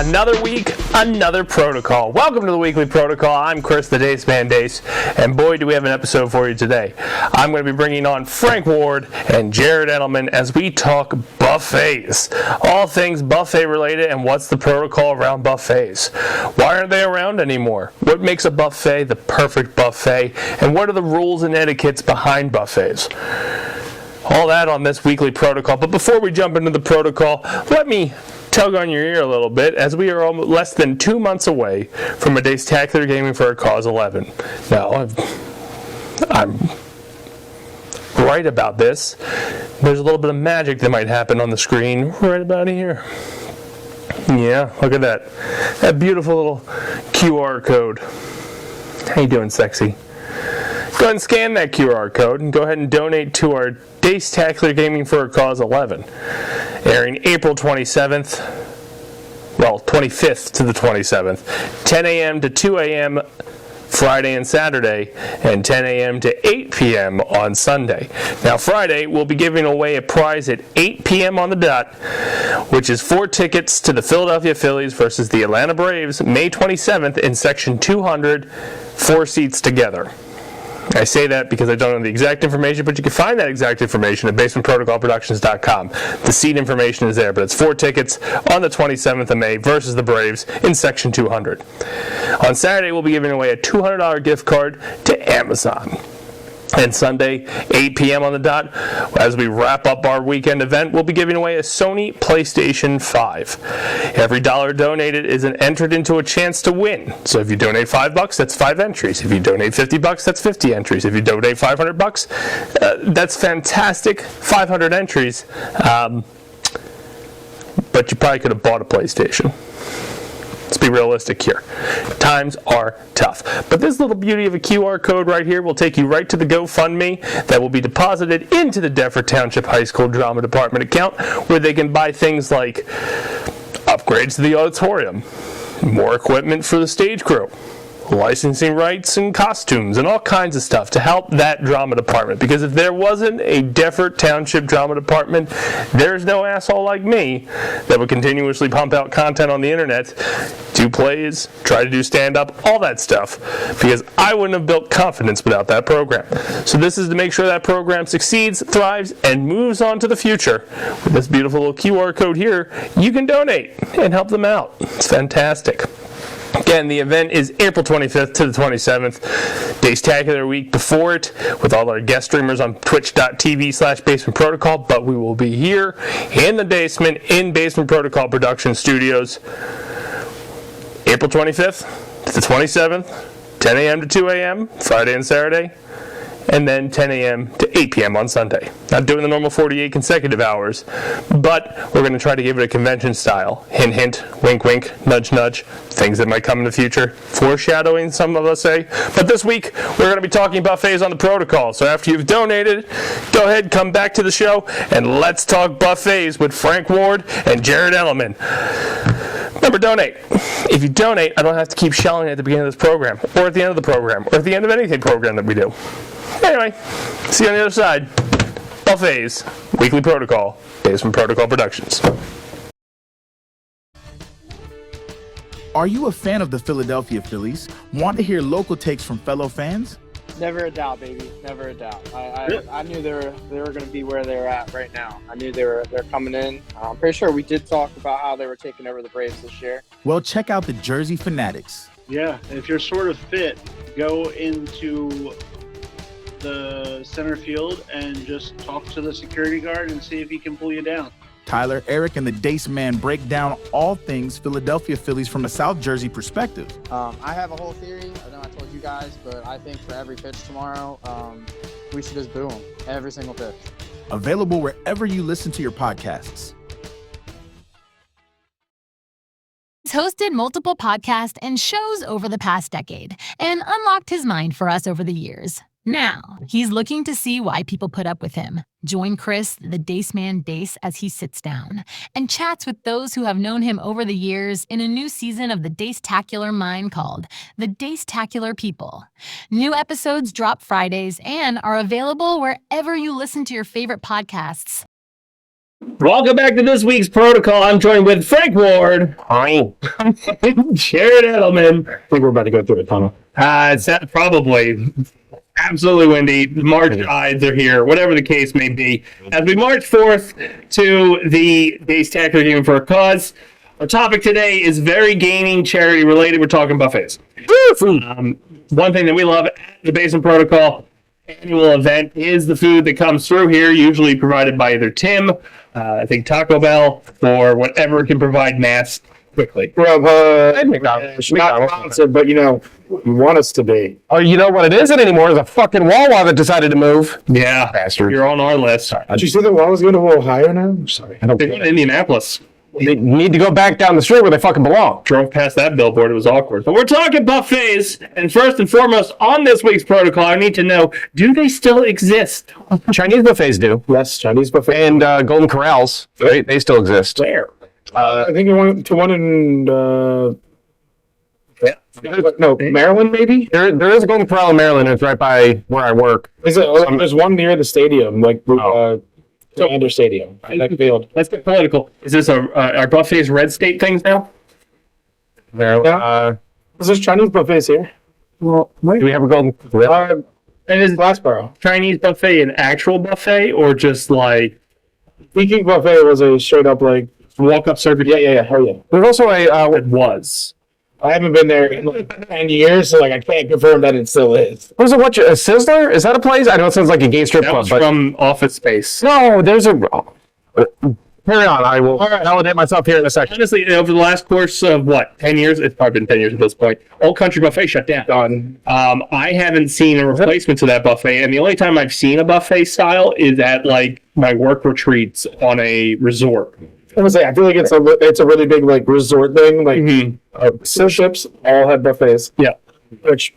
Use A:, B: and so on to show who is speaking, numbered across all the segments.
A: Another week, another protocol. Welcome to the Weekly Protocol. I'm Chris, the Dace Man Dace, and boy, do we have an episode for you today. I'm going to be bringing on Frank Ward and Jarrett Edelman as we talk buffets. All things buffet related and what's the protocol around buffets. Why aren't they around anymore? What makes a buffet the perfect buffet? And what are the rules and etiquettes behind buffets? All that on this weekly protocol. But before we jump into the protocol, let me tug on your ear a little bit as we are less than 2 months away from a Dacetacular Gaming for a Cause 11. Now, I'm right about this. There's a little bit of magic that might happen on the screen right about here. Yeah, look at that. That beautiful little QR code. How you doing, sexy? Go ahead and scan that QR code and go ahead and donate to our Dacetacular Gaming for a Cause 11. Airing April 27th, well, 25th to the 27th, 10 a.m. to 2 a.m. Friday and Saturday, and 10 a.m. to 8 p.m. on Sunday. Now, Friday, we'll be giving away a prize at 8 p.m. on the dot, which is 4 tickets to the Philadelphia Phillies versus the Atlanta Braves, May 27th in Section 200, 4 seats together. I say that because I don't know the exact information, but you can find that exact information at basementprotocolproductions.com. The seat information is there, but it's 4 tickets on the 27th of May versus the Braves in Section 200. On Saturday, we'll be giving away a $200 gift card to Amazon. And Sunday, 8 p.m. on the dot, as we wrap up our weekend event, we'll be giving away a Sony PlayStation 5. Every dollar donated is entered into a chance to win. So if you donate $5, that's 5 entries. If you donate $50, that's 50 entries. If you donate $500, that's fantastic, 500 entries. But you probably could have bought a PlayStation. Let's be realistic here. Times are tough. But this little beauty of a QR code right here will take you right to the GoFundMe that will be deposited into the Deptford Township High School Drama Department account, where they can buy things like upgrades to the auditorium, more equipment for the stage crew, licensing rights and costumes and all kinds of stuff to help that drama department. Because if there wasn't a Deptford Township drama department, there's no asshole like me that would continuously pump out content on the internet, do plays, try to do stand-up, all that stuff, because I wouldn't have built confidence without that program. So this is to make sure that program succeeds, thrives, and moves on to the future. With this beautiful little QR code here, you can donate and help them out. It's fantastic. Again, the event is April 25th to the 27th, Dacetacular week before it, with all our guest streamers on twitch.tv/Basement Protocol, but we will be here in the basement in Basement Protocol Production Studios, April 25th to the 27th, 10 a.m. to 2 a.m., Friday and Saturday, and then 10 a.m. to 8 p.m. on Sunday. Not doing the normal 48 consecutive hours, but we're going to try to give it a convention style. Hint, hint, wink, wink, nudge, nudge, things that might come in the future. Foreshadowing, some of us say. But this week, we're going to be talking buffets on the protocol. So after you've donated, go ahead, come back to the show, and let's talk buffets with Frank Ward and Jarrett Edelman. Remember, donate. If you donate, I don't have to keep shelling at the beginning of this program, or at the end of the program, or at the end of anything program that we do. Anyway, see you on the other side. Buffets, Weekly Protocol, Basement Protocol Productions.
B: Are you a fan of the Philadelphia Phillies? Want to hear local takes from fellow fans?
C: Never a doubt, baby. Never a doubt. I knew they were going to be where they're at right now. I knew they're coming in. I'm pretty sure we did talk about how they were taking over the Braves this year.
B: Well, check out the Jersey Fanatics.
D: Yeah, if you're sort of fit, go into the center field and just talk to the security guard and see if he can pull you down.
B: Tyler, Eric, and the Dace Man break down all things Philadelphia Phillies from a South Jersey perspective.
C: I have a whole theory. I know I told you guys, but I think for every pitch tomorrow, we should just boo him. Every single pitch.
B: Available wherever you listen to your podcasts.
E: He's hosted multiple podcasts and shows over the past decade and unlocked his mind for us over the years. Now, he's looking to see why people put up with him. Join Chris, the Dace Man Dace, as he sits down and chats with those who have known him over the years in a new season of the Dacetacular Mind called The Dacetacular People. New episodes drop Fridays and are available wherever you listen to your favorite podcasts.
A: Welcome back to this week's protocol. I'm joined with Frank Ward.
F: Hi.
A: Jared Edelman.
F: I think we're about to go through a tunnel.
A: It's probably absolutely windy. March Ides are here, whatever the case may be. As we march forth to the Dacetacular Game for a Cause, our topic today is very gaming charity related. We're talking buffets. One thing that we love at the Basement Protocol annual event is the food that comes through here, usually provided by either Tim, I think Taco Bell, or whatever can provide mass quickly.
F: McDonald's. Not sponsored, but you want us to be.
G: Oh, you know what it isn't anymore is a fucking Wawa that decided to move.
A: Yeah,
G: Bastard.
A: You're on our list.
F: Did you see that Wawa's going a little higher now? I'm sorry.
A: They're going to Indianapolis.
G: They need to go back down the street where they fucking belong.
A: Drove past that billboard. It was awkward. But we're talking buffets. And first and foremost, on this week's protocol, I need to know, do they still exist?
G: Chinese buffets do.
F: Yes, Chinese buffet.
G: And Golden Corrals, they still exist.
A: Where?
F: I think you went to one in Maryland, maybe.
G: There is a Golden Corral in Maryland. It's right by where I work.
F: There's one near the stadium, Commander Stadium, that field.
A: Let's get political. Is this our buffets red state things now?
G: Maryland.
F: Yeah. There's Chinese buffets here.
G: Do we have a Golden Corral?
A: And is
F: Glassboro.
A: Chinese buffet an actual buffet or just like
F: Peking buffet was a straight up
A: walk up service?
F: Yeah, hell yeah.
G: There's also
A: It was.
F: I haven't been there in 10 years, so I can't confirm that it still is.
G: a Sizzler? Is that a place? I know it sounds like a gay strip
A: That
G: club,
A: was
G: but
A: from Office Space.
G: no, there's a. Carry on. I will validate myself here in a second.
A: Honestly, over the last course of 10 years? It's probably been 10 years at this point. Old Country Buffet shut down.
F: Done.
A: I haven't seen a replacement to that buffet, and the only time I've seen a buffet style is at my work retreats on a resort.
F: I was say, I feel like it's a really big resort thing. Cruise ships all have buffets.
A: Yeah.
F: Which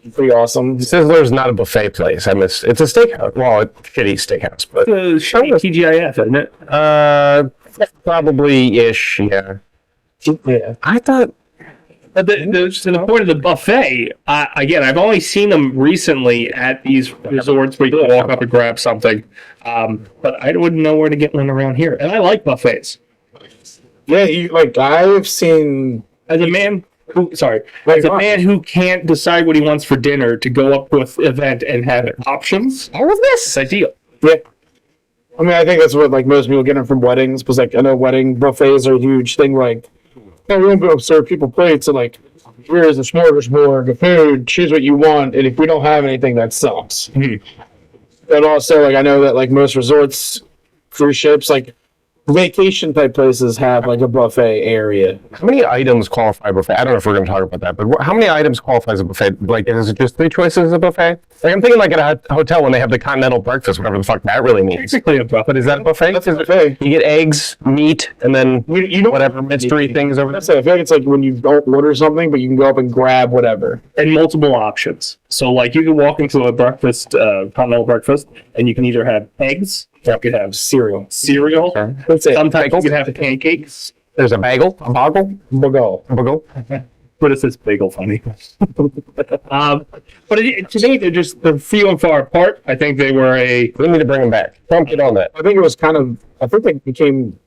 F: is pretty awesome.
G: Sizzler's not a buffet place. It's a steakhouse. Well, it's a shitty steakhouse, but
A: The TGIF, isn't it?
G: probably ish. Yeah.
F: Yeah.
G: I thought.
A: But the point of the buffet, again, I've only seen them recently at these resorts where you can walk up and grab something. But I wouldn't know where to get one around here. And I like buffets.
F: Yeah, I've seen
A: As a man who can't decide what he wants for dinner to go up to an event and have options, all of this is ideal.
F: Yeah. I mean, I think that's what most people get them from weddings. Because I know wedding buffets are a huge thing. We won't be able to serve people plates. And here's a smorgasbord of food. Choose what you want. And if we don't have anything, that sucks.
A: Mm-hmm.
F: And also, I know that most resorts, cruise ships, vacation type places have a buffet area.
G: How many items qualify a buffet? I don't know if we're going to talk about that, but how many items qualify as a buffet? Is it just 3 choices as a buffet? I'm thinking at a hotel when they have the continental breakfast, whatever the fuck that really means.
A: Technically a buffet.
G: But is that a buffet?
F: That's a buffet.
G: You get eggs, meat, and then
F: You don't
G: whatever mystery thing is over there.
F: That's it. I feel like it's when you don't order something, but you can go up and grab whatever.
A: And multiple options. So you can walk into a breakfast, continental breakfast, and you can either have eggs, you could have
F: Cereal.
A: That's it. Sometimes you could have pancakes.
G: There's a bagel, a boggle,
F: Bagel.
A: What is this bagel funny? But to me, they're few and far apart. I think they were
G: We need to bring them back. Trump, get on that.
F: I think it was I think they became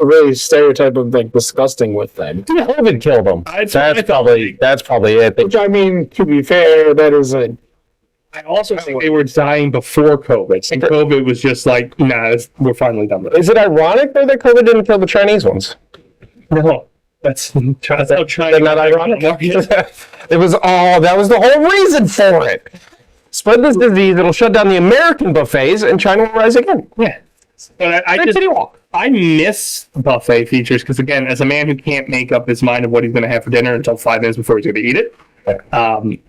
F: a really stereotype of disgusting with them.
G: COVID killed them. That's probably it.
F: Which I mean, to be fair, that is
A: I also think they were dying before COVID. And COVID was just nah, we're finally done with it.
G: Is it ironic though that COVID didn't kill the Chinese ones?
A: No. That's how China.
G: Isn't that ironic? That was the whole reason for it. Spread this disease, it'll shut down the American buffets, and China will rise again.
A: Yeah. But I miss buffet features because, again, as a man who can't make up his mind of what he's going to have for dinner until 5 minutes before he's going to eat it,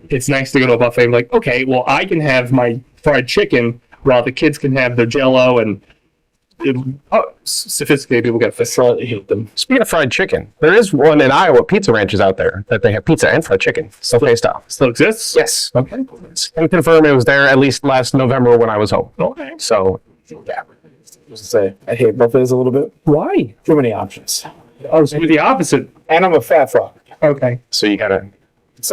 A: it's nice to go to a buffet and okay, well, I can have my fried chicken while the kids can have their Jell-O and sophisticated people got to hate them.
G: Speaking of fried chicken, there is one in Iowa, Pizza Ranch is out there, that they have pizza and fried chicken. Buffet style.
A: Still exists?
G: Yes.
A: Okay.
G: Can confirm it was there at least last November when I was home.
A: Okay.
G: So, yeah.
F: Just to say, I hate buffets a little bit.
A: Why?
F: Too many options.
A: Oh, so you're the opposite.
F: And I'm a fat fuck.
A: Okay.
G: So you gotta...
F: It's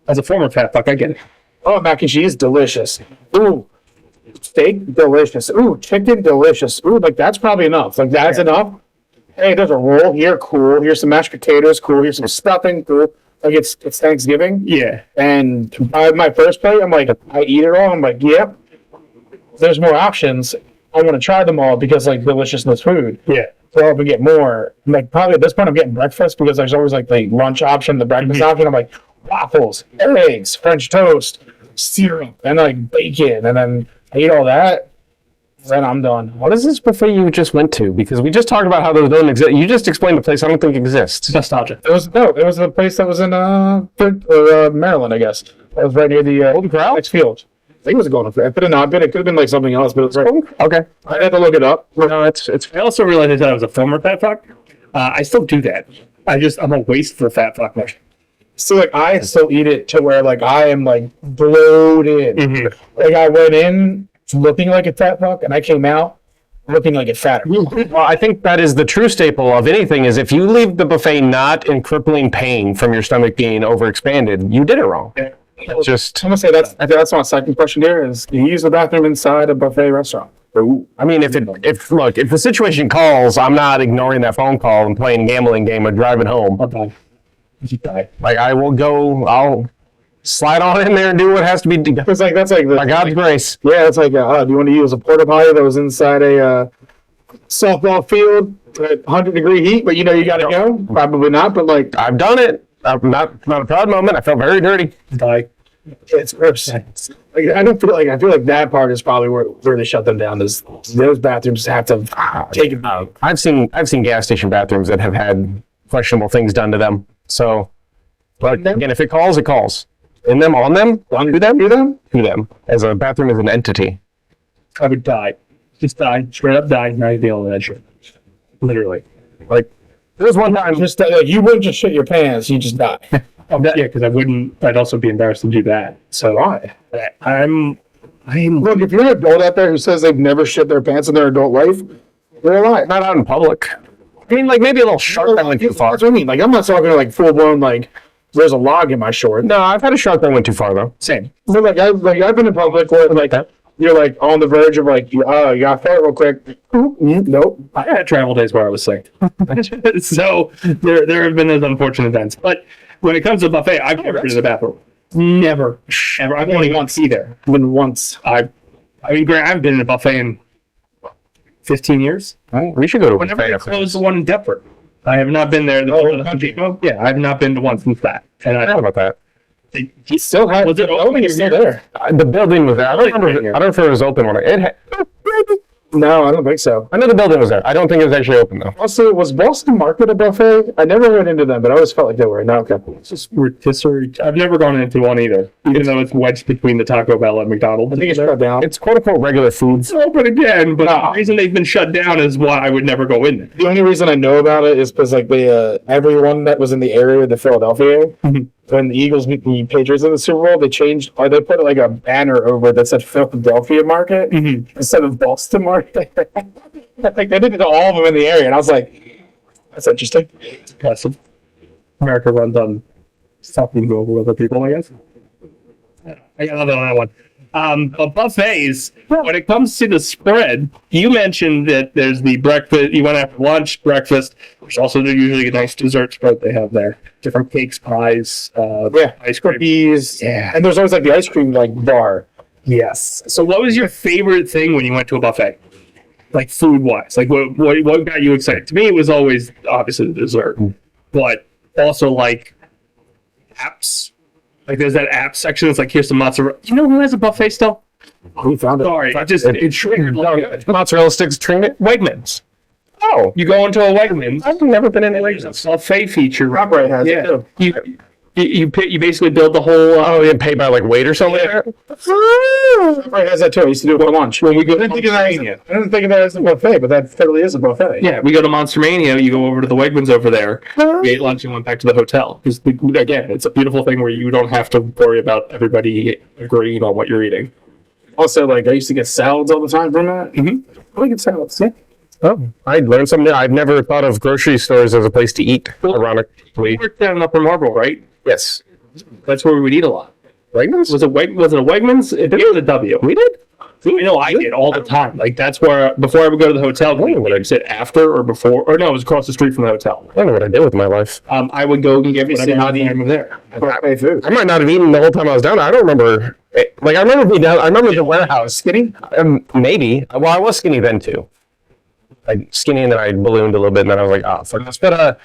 A: as a former fat fuck, I get it.
F: oh, mac and cheese, delicious. Ooh, steak, delicious. Ooh, chicken, delicious. Ooh, like that's probably enough. Like that's enough. Hey, there's a roll here, cool. Here's some mashed potatoes, cool. Here's some stuffing, cool. Like it's Thanksgiving.
A: Yeah.
F: And by my first plate, I'm like, I eat it all. I'm like, yep. There's more options. I want to try them all because like deliciousness food.
A: Yeah.
F: So if we get more, like probably at this point I'm getting breakfast because there's always like the lunch option, the breakfast option. I'm like waffles, eggs, French toast, syrup, and like bacon, and then I eat all that. Then I'm done.
G: What is this buffet you just went to? Because we just talked about how those don't exist. You just explained the place I don't think exists.
A: Nostalgia.
F: It was a place that was in Maryland, I guess. That was right near the
G: Golden Corral?
F: next field. I think it was going. It could have not been. It could have been like something else, but it's right.
G: Okay.
F: I had to look it up.
G: No, it's.
H: I also realized that I was a former fat fuck. I still do that. I'm a wasteful fat fuck.
F: So like I still eat it to where like I am like bloated. Like I went in looking like a fat fuck, and I came out looking like a fatter.
G: Well, I think that is the true staple of anything. Is if you leave the buffet not in crippling pain from your stomach being overexpanded, you did it wrong. It's just.
F: I'm gonna say I think that's my second question here is you use the bathroom inside a buffet restaurant.
G: I mean, if the situation calls, I'm not ignoring that phone call and playing a gambling game or driving home.
H: I'll die. You die.
G: Like I'll slide on in there and do what has to be done.
F: It's like that's like
G: By God's grace.
F: Yeah, it's like do you want to use a porta potty that was inside a softball field at 100-degree heat, but you know you got to go? Probably not, but like
G: I've done it. I'm not a proud moment. I felt very dirty.
H: Die.
F: it's gross. Like I feel like that part is probably where they shut them down. Is those bathrooms have to take it out.
G: I've seen gas station bathrooms that have had questionable things done to them. So, but again, if it calls, it calls. In them, on them, to them. As a bathroom is an entity.
H: I would die. Just die. Straight up die. Not dealing with that shit. Literally.
G: Like there was one time.
F: Just like you wouldn't just shit your pants, you just die.
H: Yeah, because I'd also be embarrassed to do that. So
F: Why?
H: I'm
F: Look, if you're an adult out there who says they've never shit their pants in their adult life, they're lying.
G: Not out in public. I mean, like maybe a little sharp that went too far.
F: That's what I mean. Like I'm not talking like full blown like there's a log in my short.
G: No, I've had a shark that went too far though.
H: same.
F: No, I've been in public where like you're like on the verge of like you got fart real quick. Nope.
H: I had travel days where I was sick. So there have been those unfortunate events. But when it comes to buffet, I've never been to the bathroom. Never. Ever. I've only once either.
F: Been once.
H: I mean, Grant, I haven't been in a buffet in 15 years.
G: We should go to a
H: Whenever
G: buffet
H: they
G: after
H: closed
G: this.
H: the one in Deptford. I have not been there. Yeah, I have not been to one since that. And
G: I forgot about that.
F: He still had.
H: Was it
F: the building is still there?
G: The building was there. I don't know if it was open when
F: No, I don't think so.
G: I know the building was there. I don't think it was actually open though.
F: Also, was Boston Market a buffet? I never went into them, but I always felt like they were. No, okay.
H: It's just rotisserie. I've never gone into one either, even though it's wedged between the Taco Bell and McDonald's.
F: I think it's shut down.
G: It's quote unquote regular foods.
H: It's open again, but the reason they've been shut down is why I would never go in there.
F: The only reason I know about it is because like everyone that was in the area of the Philadelphia, when the Eagles beat the Patriots in the Super Bowl, they put like a banner over it that said Philadelphia Market instead of Boston Market. Like they did it to all of them in the area, and I was like, that's interesting.
H: Impressive. America runs on something go over other people, I guess. I got another one. But buffets, when it comes to the spread, you mentioned that there's the breakfast, you went after lunch, breakfast. There's also usually a nice dessert spread they have there. Different cakes, pies, ice cream.
F: Cookies.
H: Yeah.
F: And there's always like the ice cream like bar.
H: Yes. So what was your favorite thing when you went to a buffet? Like food-wise? Like what got you excited? To me, it was always obviously the dessert. But also like apps. Like there's that app section that's like, here's some mozzarella. You know who has a buffet still?
F: Who found it?
H: Sorry, it triggered.
G: Mozzarella sticks trinket.
H: Wegmans.
G: Oh,
H: You go into a Wegmans.
G: I've never been in a
H: There's a buffet feature.
F: Right has it too.
H: You basically build the whole.
G: Oh, you pay by like weight or something.
F: Right has that too. I used to do it for lunch. When we go, I didn't think of that as a buffet, but that totally is a buffet.
H: Yeah, we go to Monster Mania. You go over to the Wegmans over there. We ate lunch and went back to the hotel. Because again, it's a beautiful thing where you don't have to worry about everybody agreeing on what you're eating.
F: Also, like I used to get salads all the time from that. I like get salads. Yeah.
G: Oh, I learned something. I've never thought of grocery stores as a place to eat. Ironically,
H: We worked down in Upper Marlboro, right?
G: yes.
H: That's where we would eat a lot.
G: Wegmans?
H: Was it a Wegmans? It was a W.
G: We did.
H: You know, I did all the time. Like, that's where, before I would go to the hotel, would I sit after or before? Or no, it was across the street from the hotel.
G: I don't know what I did with my life.
H: I would go and get whatever I was there.
F: Buffet food.
G: I might not have eaten the whole time I was down there. I don't remember. Like, I remember being down. I remember the warehouse.
F: Skinny?
G: Maybe. Well, I was skinny then too. Like skinny, and then I ballooned a little bit, and then I was like, oh, fuck this. But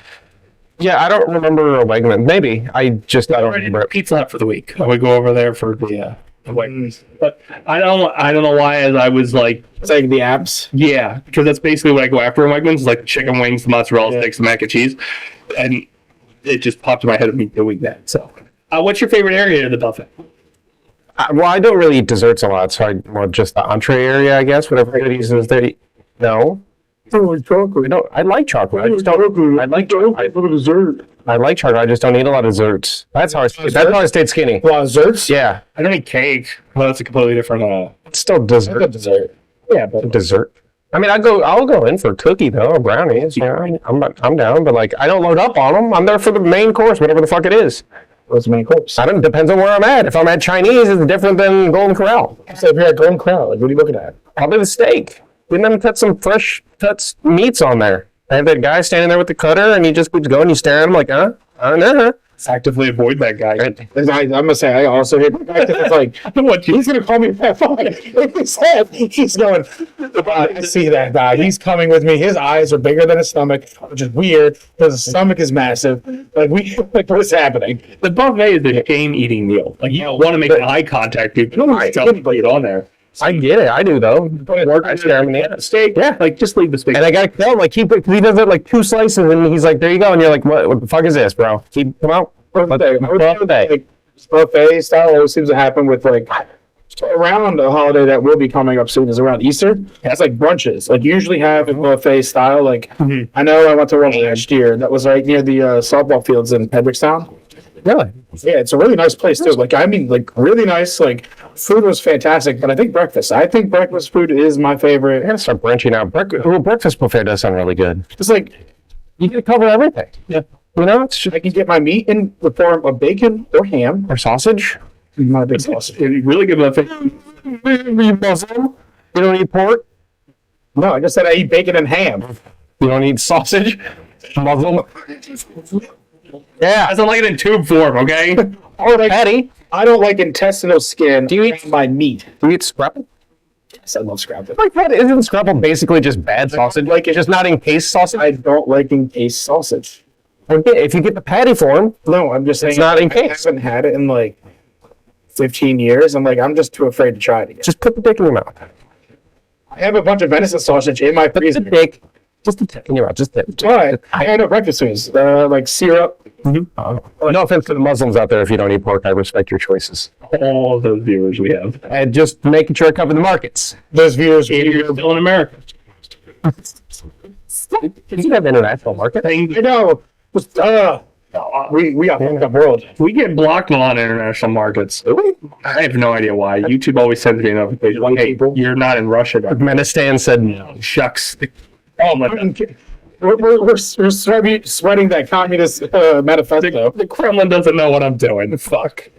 G: yeah, I don't remember a Wegman. Maybe I don't remember it.
H: Pizza Hut for the week. I would go over there for the Wegmans. But I don't know why. As I was like,
F: It's like the abs.
H: yeah, because that's basically what I go after in Wegmans. Is like chicken wings, the mozzarella sticks, the mac and cheese, and it just popped in my head of me doing that. So, what's your favorite area of the buffet?
G: Well, I don't really eat desserts a lot, so I more just the entree area, I guess. Whatever goodies is there. No.
F: Chocolate.
G: No, I like chocolate. I just don't. I like
F: dessert.
G: I like chocolate. I just don't eat a lot of desserts. That's how I stayed skinny.
F: A lot of desserts?
G: Yeah,
H: I don't eat cake. Well, that's a completely different.
G: it's still dessert.
F: Dessert. Yeah, but
G: Dessert. I mean, I'll go in for a cookie though, or brownies. Yeah, I'm down, but like I don't load up on them. I'm there for the main course, whatever the fuck it is.
F: what's the main course?
G: I don't. Depends on where I'm at. If I'm at Chinese, it's different than Golden Corral.
F: So if you're at Golden Corral, like, what are you looking at?
G: Probably the steak. We them cut some fresh cuts meats on there. I have that guy standing there with the cutter, and he just keeps going. You stare at him like, I don't know.
H: Actively avoid that guy.
F: I'm gonna say I also hate the guy 'cause it's like he's gonna call me a fat fuck. He's going. I see that guy. He's coming with me. His eyes are bigger than his stomach, which is weird because his stomach is massive. Like what's happening?
H: The buffet is a shame eating meal. Like you don't want to make eye contact. You don't want to put it on there.
G: I get it. I do though. I stare him in the steak.
H: Yeah, like just leave the steak.
G: And I gotta tell him like he does it like 2 slices, and he's like, "There you go," and you're like, "What the fuck is this, bro? Come out."
F: Buffet style always seems to happen with like around a holiday that will be coming up soon is around Easter. It's like brunches. Like you usually have a buffet style. Like I know I went to one last year that was right near the softball fields in Hedrickstown.
G: Really?
F: Yeah, it's a really nice place too. Like I mean, like really nice. Like food was fantastic, but I think breakfast. I think breakfast food is my favorite.
G: I gotta start branching out. Breakfast buffet does sound really good.
F: It's like
G: You get to cover everything.
F: Yeah.
G: You know, it's just
F: I can get my meat in the form of bacon or ham.
G: or sausage.
F: I'm not a big sausage.
H: Really good buffet.
G: You Muslim? You don't eat pork.
F: No, I just said I eat bacon and ham.
G: You don't eat sausage. Muslim. Yeah.
H: I don't like it in tube form, okay?
F: Or like,
G: Patty.
F: I don't like intestinal skin.
G: Do you eat
F: my meat?
G: Do you eat scrapple?
F: Yes, I love scrapple.
G: Like what? Isn't scrapple basically just bad sausage? Like it's just not encased sausage.
F: I don't like encased sausage.
G: Okay, if you get the patty form,
F: No, I'm just saying
G: It's not
F: I
G: encased.
F: haven't had it in like 15 years. I'm like, I'm just too afraid to try it again.
G: just put the dick in your mouth.
F: I have a bunch of venison sausage in my
G: Put
F: freezer.
G: the dick. Just the tip in your mouth. Just the tip.
F: But I know breakfast foods, like syrup.
G: No offense to the Muslims out there if you don't eat pork. I respect your choices.
H: All of those viewers we have.
G: And just making sure I cover the markets.
F: Those viewers,
H: If you're still in America.
G: Did you have international market?
F: I know. We got fucked up world.
H: We get blocked a lot of international markets. I have no idea why. YouTube always sends me a notification.
F: White
H: Hey,
F: people.
H: you're not in Russia. Guys.
G: Turkmenistan said no.
H: Shucks. Oh my God.
F: We're spreading that communist manifesto.
H: The Kremlin doesn't know what I'm doing. Fuck.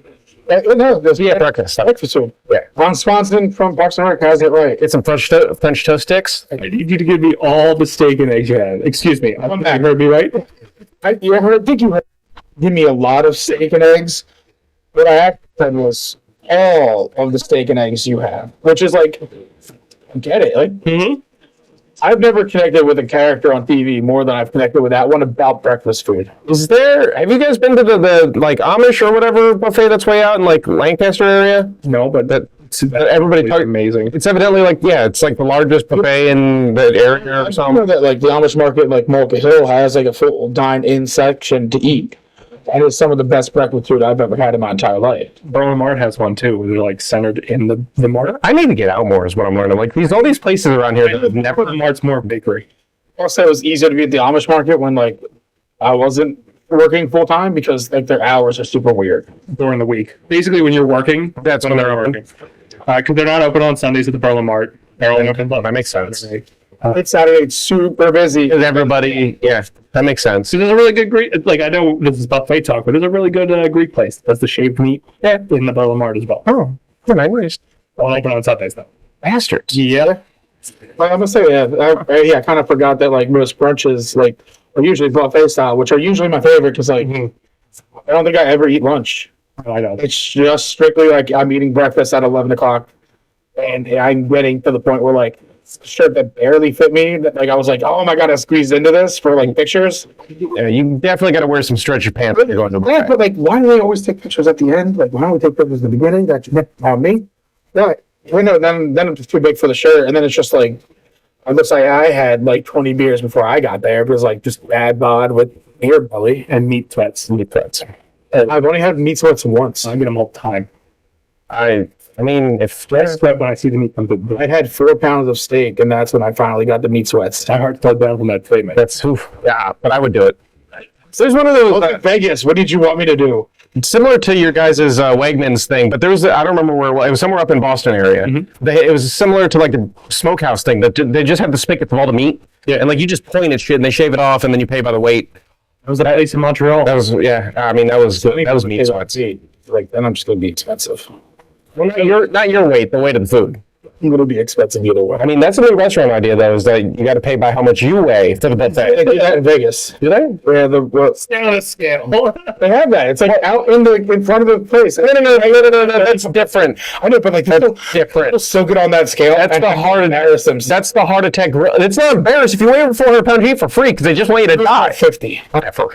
F: No, there's
G: breakfast.
F: breakfast food. Yeah. Ron Swanson from Parks and Rec has it right.
G: Get some French toast sticks.
H: I need you to give me all the steak and eggs you have. Excuse me.
F: Come
H: You
F: back.
H: heard me right?
F: I think you heard give me a lot of steak and eggs. What I actually said was all of the steak and eggs you have, which is like, I get it. Like, I've never connected with a character on TV more than I've connected with that one about breakfast food.
G: Have you guys been to the like Amish or whatever buffet that's way out in like Lancaster area?
H: No, but
G: Everybody talk
H: amazing.
G: It's evidently like, yeah, it's like the largest buffet in the area or
F: I know
G: something.
F: that like the Amish market, like Mulca Hill, has like a full dine-in section to eat. And it's some of the best breakfast food I've ever had in my entire life.
H: Berlin Mart has one too, where they're like centered in the mart.
G: I need to get out more is what I'm learning. Like all these places around here that have never.
H: The mart's more bakery.
F: Also, it was easier to be at the Amish market when like I wasn't working full time because like their hours are super weird.
H: During the week. Basically, when you're working,
G: That's when they're working.
H: Because they're not open on Sundays at the Berlin Mart. They're only open on
G: That makes sense.
H: Saturday.
F: It's Saturday, it's super busy.
G: Because everybody, yeah, that makes sense.
H: So there's a really good Greek, like I know this is buffet talk, but there's a really good Greek place. That's the shaved meat in the Berlin Mart as well.
G: Oh, good. Nice.
H: Only open on Sundays though.
G: Bastards.
H: Yeah.
F: Like, I'm gonna say, I kind of forgot that like most brunches like are usually buffet style, which are usually my favorite because like I don't think I ever eat lunch.
H: I know.
F: It's just strictly like I'm eating breakfast at 11 o'clock, and I'm getting to the point where like shirt that barely fit me. That like I was like, oh my god, I squeezed into this for like pictures.
G: Yeah, you definitely got to wear some stretchy pants when you're going to a
F: Yeah,
G: buffet.
F: but like, why do they always take pictures at the end? Like, why don't we take pictures at the beginning? That's on me. No, no, then it's too big for the shirt, and then it's just like, it looks like I had like 20 beers before I got there. It was like just bad bod with beer belly.
H: And meat sweats.
F: I've only had meat sweats once.
H: I get them all the time.
G: I mean, if
H: I sweat when I see the meat come to
F: I had 4 pounds of steak, and that's when I finally got the meat sweats.
H: my heart fell down from that plate, man.
G: that's oof, yeah, but I would do it. So there's one of those
F: Vegas, what did you want me to do?
G: similar to your guys' Wegmans thing, but there was I don't remember where it was somewhere up in Boston area. It was similar to like the smokehouse thing that they just have the spigot with all the meat. Yeah, and like you just point at shit and they shave it off and then you pay by the weight.
H: That was at least in Montreal.
G: That was I mean that was meat sweats.
F: Like, then I'm just gonna be expensive.
G: Well, not your weight, the weight of the food.
F: It'll be expensive either way.
G: I mean, that's a new restaurant idea, though, is that you got to pay by how much you weigh to the
F: They
G: buffet.
F: do that in Vegas.
G: Do they?
F: Yeah,
H: Stay on a scale.
F: they have that. It's like out in front of the place.
G: No, that's different.
F: I know, but like
G: That's
F: people
G: different.
F: still get on that scale.
G: That's
F: and
G: the heart
F: embarrass them.
G: That's the heart attack. It's not embarrassed if you weigh over 400 pounds, you eat for free because they just want you to die.
F: 50.
G: Whatever.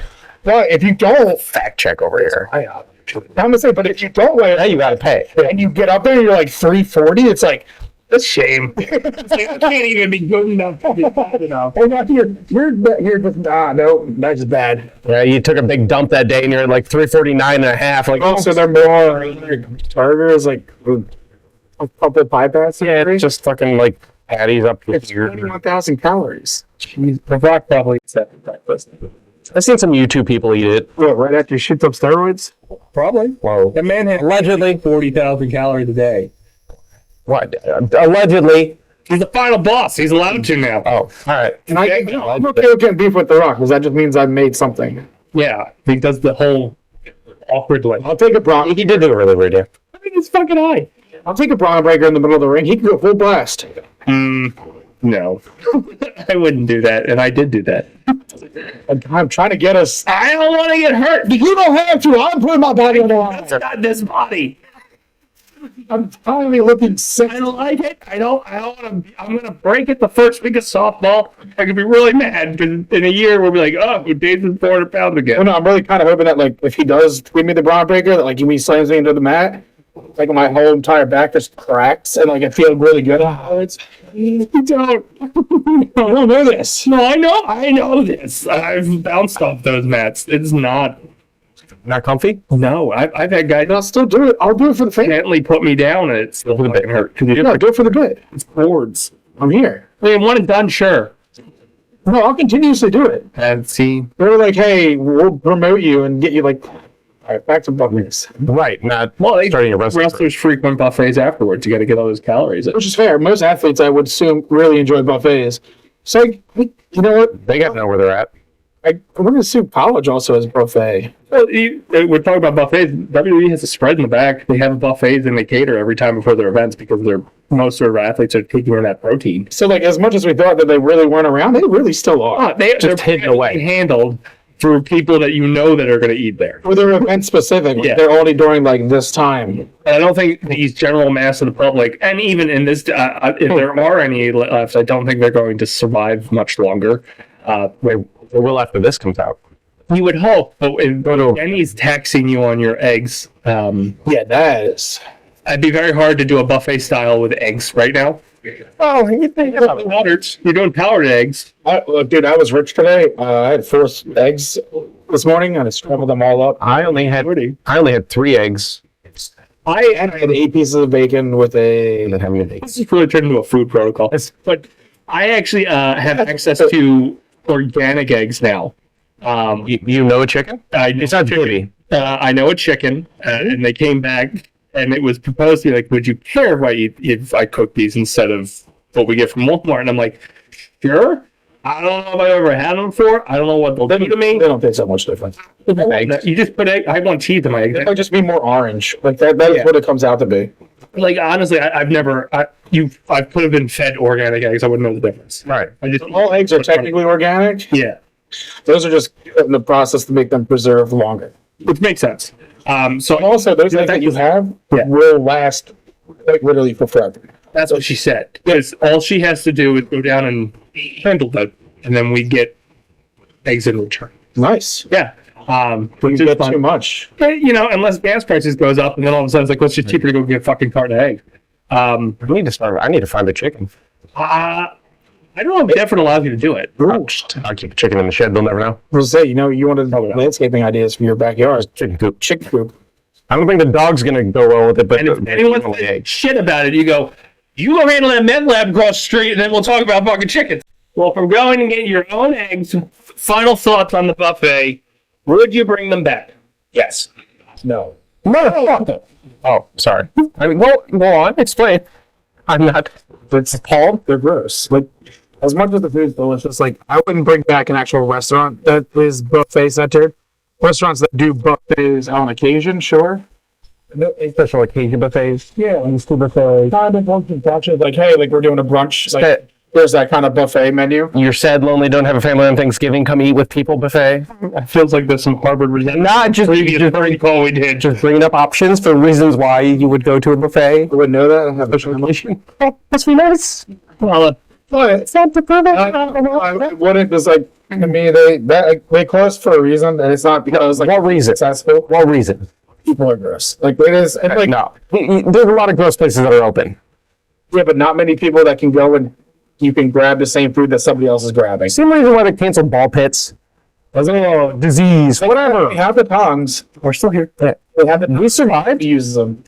F: Well, if you don't,
G: Fact check over here.
F: I'm gonna say, but if you don't weigh
G: Now you got to pay.
F: and you get up there and you're like 340, it's like
H: That's a shame. It's like, I can't even be good enough to be bad enough.
F: hey, now you're just no, that's just bad.
G: Yeah, you took a big dump that day and you're at like 349 and a half. Like,
F: Also, they're more burgers, like a couple bypass.
G: yeah, it's just fucking like patties up
F: It's
G: here.
F: 21,000 calories.
H: Jeez, the Rock probably eats that for breakfast.
G: I've seen some YouTube people eat it.
F: What, right after you shoot up steroids?
H: Probably.
G: Whoa.
H: That man had
G: Allegedly.
H: 40,000 calories a day.
G: What? Allegedly.
H: He's the final boss. He's allowed to now.
G: Oh, all right.
F: And I'm okay with getting beef with The Rock because that just means I've made something.
H: Yeah, he does the whole awkward way.
F: I'll take a Bronco.
G: He did do it really weird, yeah.
H: I think it's fucking high.
F: I'll take a Bronco breaker in the middle of the ring. He can go full blast.
H: No, I wouldn't do that, and I did do that.
F: I'm trying to get us.
H: I don't want to get hurt.
F: You don't have to. I'm putting my body on the line.
H: It's not this body.
F: I'm finally looking sick.
H: I don't like it. I don't want to. I'm gonna break it the first week of softball. I could be really mad because in a year we'll be like, oh, Dave's 400 pounds
F: Well,
H: again.
F: no, I'm really kind of hoping that, like, if he does give me the Bronco breaker, that, like, when he slams me into the mat, like, my whole entire back just cracks and, like, I feel really good.
H: You don't.
F: I don't know this.
H: No, I know this. I've bounced off those mats. It's not.
G: Not comfy?
H: No, I've had guys
F: And I'll still do it. I'll do it for the fan.
H: gently put me down and it's still fucking hurt. Because
F: No, do it for the bit.
H: it's boards.
F: I'm here.
H: I mean, one and done, sure.
F: No, I'll continuously do it.
H: And see,
F: They're like, hey, we'll promote you and get you, like, all right, back to buffets.
G: Right, not
H: well, they
G: starting a wrestling.
H: wrestlers frequent buffets afterwards. You got to get all those calories.
F: Which is fair. Most athletes, I would assume, really enjoy buffets. So, you know what?
G: They got to know where they're at.
F: I'm going to assume college also has a buffet.
H: Well, we're talking about buffets. WWE has a spread in the back. They have buffets and they cater every time before their events because most of their athletes are taking in that protein.
F: So, like, as much as we thought that they really weren't around, they really still are.
H: They're
G: hidden away.
H: handled for people that you know that are going to eat there.
F: Or they're event specific. Like,
H: Yeah.
F: they're only during, like, this time.
H: And I don't think these general mass of the public, and even in this, if there are any left, I don't think they're going to survive much longer.
G: They will after this comes out.
H: You would hope, but if Jenny's taxing you on your eggs,
F: Yeah, that is.
H: it'd be very hard to do a buffet style with eggs right now.
G: Oh, you think about it.
H: You're doing powdered eggs.
F: Look, dude, I was rich today. I had 4 eggs this morning, and I scrambled them all up.
G: I only had 3 eggs.
F: I had 8 pieces of bacon with
G: And then
F: a.
G: having a bacon.
H: This has really turned into a food protocol. But I actually have access to organic eggs now.
G: You know a chicken? It's not baby.
H: I know a chicken, and they came back, and it was proposed to me, like, would you care if I cook these instead of what we get from Walmart? And I'm like, sure. I don't know if I've ever had them before. I don't know what they'll do to me.
F: They don't taste that much different.
H: You just put egg. I want cheese in my eggs.
F: It might just be more orange. Like, that is what it comes out to be.
H: Like honestly, I've never. I've put been fed organic eggs. I wouldn't know the difference.
G: Right.
H: I just
F: All eggs are technically organic.
H: yeah,
F: Those are just in the process to make them preserve longer.
H: which makes sense. So
F: And also, those eggs that you have will last like literally for forever.
H: that's what she said. Because all she has to do is go down and handle them, and then we get eggs in return.
F: Nice.
H: Yeah.
F: You
H: Which is
F: get
H: fun.
F: too much.
H: You know, unless gas prices goes up, and then all of a sudden it's like, well, it's just cheaper to go get a fucking carton of eggs.
G: I need to start. I need to find a chicken.
H: I don't know if Defford allows you to do it.
G: I'll keep a chicken in the shed. They'll never know.
F: I was gonna say, you wanted landscaping ideas for your backyard.
G: Chicken coop.
F: Chicken coop.
G: I don't think the dog's gonna go well with it, but
H: And if anyone says shit about it, you go handle that med lab across the street, and then we'll talk about fucking chickens. Well, from going and getting your own eggs, final thoughts on the buffet. Would you bring them back? Yes.
F: No.
G: Motherfucker. Oh, sorry. I mean, well, go on. Explain. I'm not.
F: It's appalled. They're gross. Like, as much as the food's delicious, like, I wouldn't bring back an actual restaurant that is buffet centered. Restaurants that do buffets on occasion, sure.
G: Special occasion buffets.
F: Yeah, like school buffet. Kind of function touches. Like, hey, like we're doing a brunch. Like, there's that kind of buffet menu.
G: You're sad, lonely, don't have a family on Thanksgiving. Come eat with people buffet.
H: It feels like there's some Harvard resentment.
G: Not just
H: call we did.
G: just bringing up options for reasons why you would go to a buffet.
F: I wouldn't know that. I have a family.
G: That's really nice.
H: Well,
G: It's not the perfect.
F: I wouldn't, because, like, to me, they closed for a reason, and it's not because, like,
G: What reason?
F: successful.
G: What reason?
F: People are gross. Like, it is, and, like,
G: No. There's a lot of gross places that are open.
F: yeah, but not many people that can go and you can grab the same food that somebody else is grabbing.
G: Same reason why they canceled ball pits. Disease, whatever.
F: We have the tongs.
G: We're still here.
F: We have the
G: We survived.
F: uses them.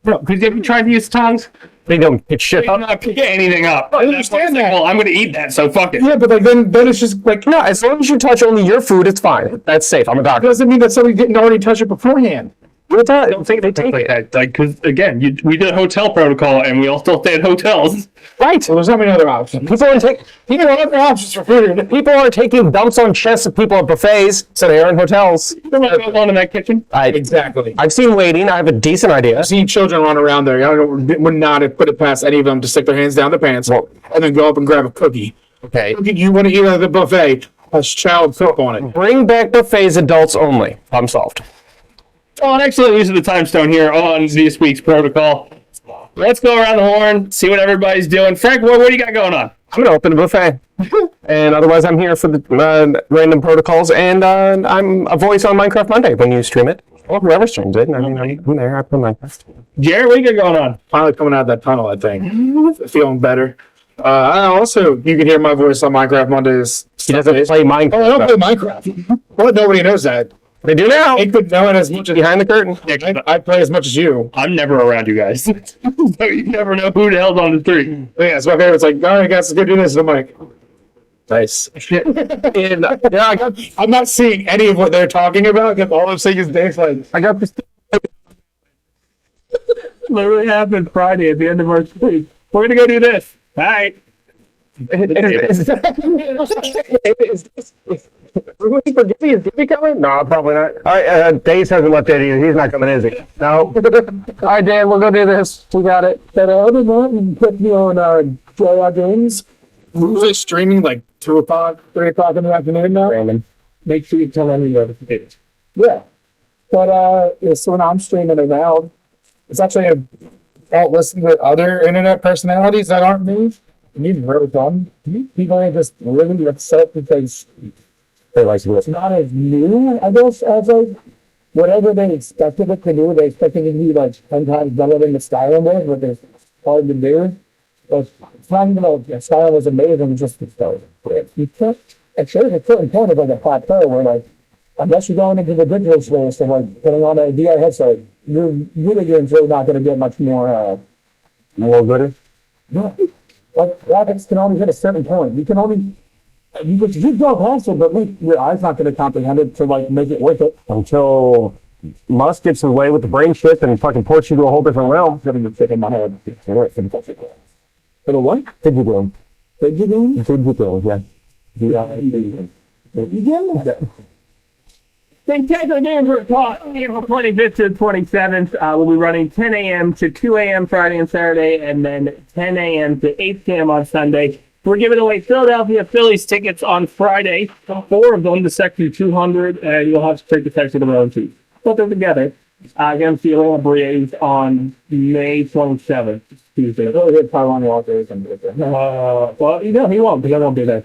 H: no, because have you tried to use tongs?
G: They don't pick shit
H: They
G: up.
H: not pick anything up.
F: I understand that.
H: Well, I'm going to eat that, so fuck it.
F: Yeah, but like then it's just like
G: No, as long as you touch only your food, it's fine. That's safe. I'm a
F: it
G: doctor.
F: doesn't mean that somebody didn't already touch it beforehand.
G: I don't think they take
H: Like
G: it.
H: that, like, because again, we did a hotel protocol, and we all still stay at hotels.
G: Right.
F: So there's not many other options.
G: People aren't taking
F: People have other options for food.
G: people aren't taking dumps on chests of people at buffets, so they are in hotels.
H: You know what goes on in that kitchen?
F: Exactly.
G: I've seen waiting. I have a decent idea.
F: I've seen children run around there. I would not have put it past any of them to stick their hands down their pants and then go up and grab a cookie.
G: Okay.
F: You want to eat at the buffet? A child cook on it.
G: Bring back buffets, adults only. Problem solved.
H: Oh, an excellent use of the time stone here on this week's protocol. Let's go around the horn, see what everybody's doing. Frank, what do you got going on?
G: I'm gonna open a buffet, and otherwise I'm here for the random protocols, and I'm a voice on Minecraft Monday when you stream it, or whoever streams it. I mean, I'm there. I play Minecraft.
H: Jarrett, what do you got going on?
F: Finally coming out of that tunnel, I think. Feeling better. I also, you can hear my voice on Minecraft Mondays.
G: He doesn't play Minecraft.
F: Oh, I don't play Minecraft. Well, nobody knows that.
G: They do now.
F: I could know it as much as
G: Behind the curtain.
F: I play as much as you.
H: I'm never around you guys. So you never know who the hell's on the street.
F: Yeah, it's my favorite. It's like, all right, guys, let's go do this. And I'm like, nice. And I'm not seeing any of what they're talking about because all I'm seeing is Dave's like,
G: I got this.
H: Literally happened Friday at the end of our street. We're gonna go do this. All right.
G: We're waiting for Gibby. Is Gibby coming? No, probably not. All right, Dace hasn't left yet either. He's not coming, is he? No. All right, Dan, we'll go do this. We got it.
F: other one, put me on Joy Games. Who's it streaming like 2 o'clock, 3 o'clock in the afternoon now?
G: Raymond.
F: Make sure you tell anyone if it. Yeah. But so when I'm streaming it out, it's actually about listening to other internet personalities that aren't me. And you've really done. People are just really upset because
G: They like to
F: it's not as new, I guess, as like whatever they expected it to do. They expected it to be like 10 times better than the Skyrim was, but it's hard to do. But it's not even like the Skyrim was amazing, it's just the story. You can't, it shows a certain point of like a plateau where like, unless you're going into the digital space and like putting on a VR headset, you're really not going to get much more,
G: good.
F: no. Like graphics can only hit a certain point. You can only, you go past it, but like, your eye's not going to comprehend it to like make it worth it.
G: Until Musk gets away with the brain shit and fucking ports you to a whole different realm.
F: Getting the stick in my head. For the what?
G: Digital.
F: Digital?
G: Digital, yeah.
F: Yeah.
H: Dacetacular games are taught April 25th to the 27th. We'll be running 10 a.m. to 2 a.m. Friday and Saturday, and then 10 a.m. to 8 p.m. on Sunday. We're giving away Philadelphia Phillies tickets on Friday, 4 of them to Section 200, and you'll have to take the Section of their own team. Put them together against the Atlanta Braves on May 27th, Tuesday.
F: Oh, he had Taiwan Walker.
H: Well, he won't, because I won't be there.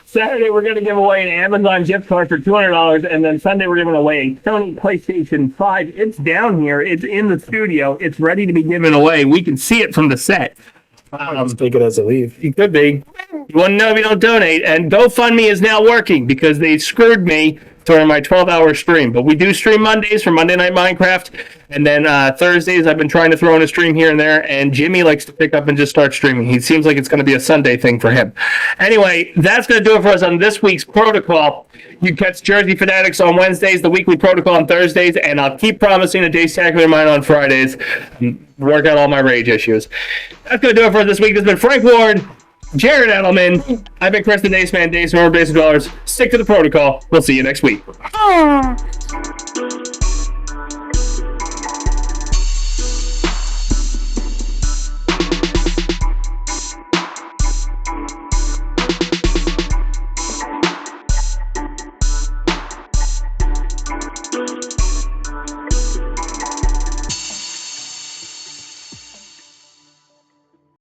H: Saturday, we're going to give away an Amazon gift card for $200, and then Sunday, we're giving away a Sony PlayStation 5. It's down here. It's in the studio. It's ready to be given away. We can see it from the set.
F: Take it as a leave.
H: You could be. You want to know if you don't donate. And GoFundMe is now working because they screwed me during my 12-hour stream. But we do stream Mondays for Monday Night Minecraft. And then Thursdays, I've been trying to throw in a stream here and there. And Jimmy likes to pick up and just start streaming. He seems like it's going to be a Sunday thing for him. Anyway, that's going to do it for us on this week's Protocol. You catch Jersey Fanatics on Wednesdays, the weekly Protocol on Thursdays, and I'll keep promising a Dacetacular mine on Fridays. Work out all my rage issues. That's going to do it for us this week. This has been Frank Ward, Jarrett Edelman. I've been Chris the Dace Man, Dace Man, Base of Dollars. Stick to the Protocol. We'll see you next week.